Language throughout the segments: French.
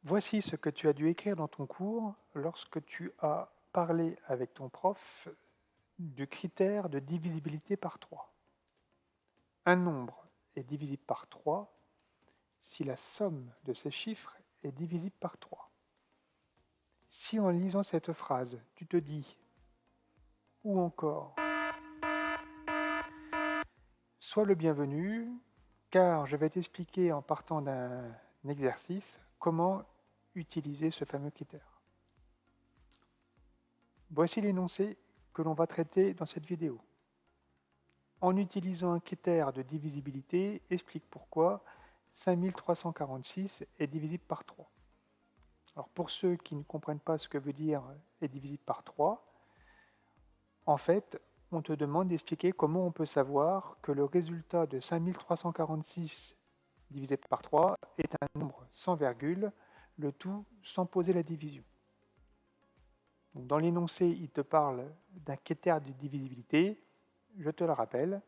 Voici ce que tu as dû écrire dans ton cours lorsque tu as parlé avec ton prof du critère de divisibilité par 3. Un nombre est divisible par 3 si la somme de ses chiffres est divisible par 3. Si en lisant cette phrase, tu te dis ou encore sois le bienvenu, car je vais t'expliquer en partant d'un exercice comment utiliser ce fameux critère. Voici l'énoncé que l'on va traiter dans cette vidéo. En utilisant un critère de divisibilité, explique pourquoi 5346 est divisible par 3. Alors pour ceux qui ne comprennent pas ce que veut dire est divisible par 3, en fait, on te demande d'expliquer comment on peut savoir que le résultat de 5346 divisé par 3 est un nombre sans virgule, le tout sans poser la division. Donc dans l'énoncé, il te parle d'un critère de divisibilité. Je te le rappelle,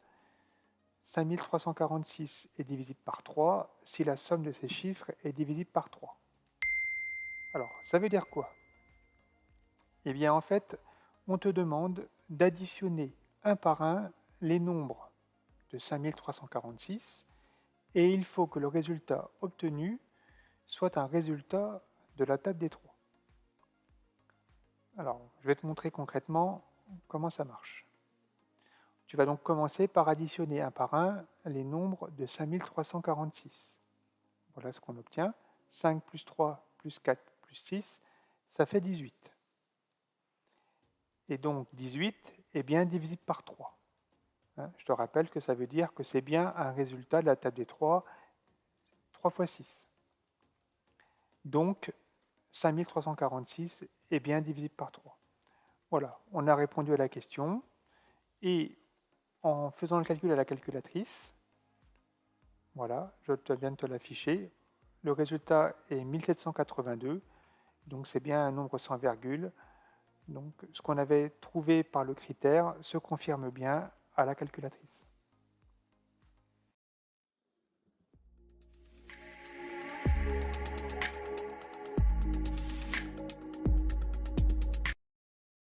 5346 est divisible par 3 si la somme de ces chiffres est divisible par 3. Alors, ça veut dire quoi? Eh bien, en fait, on te demande d'additionner un par un les nombres de 5346 et il faut que le résultat obtenu soit un résultat de la table des 3. Alors, je vais te montrer concrètement comment ça marche. Tu vas donc commencer par additionner un par un les nombres de 5346. Voilà ce qu'on obtient. 5 plus 3 plus 4 plus 6, ça fait 18. Et donc 18 est bien divisible par 3. Je te rappelle que ça veut dire que c'est bien un résultat de la table des 3, 3 fois 6. Donc 5346 est bien divisible par 3. Voilà, on a répondu à la question. Et en faisant le calcul à la calculatrice, voilà, je viens de te l'afficher, le résultat est 1782, donc c'est bien un nombre sans virgule. Donc ce qu'on avait trouvé par le critère se confirme bien à la calculatrice.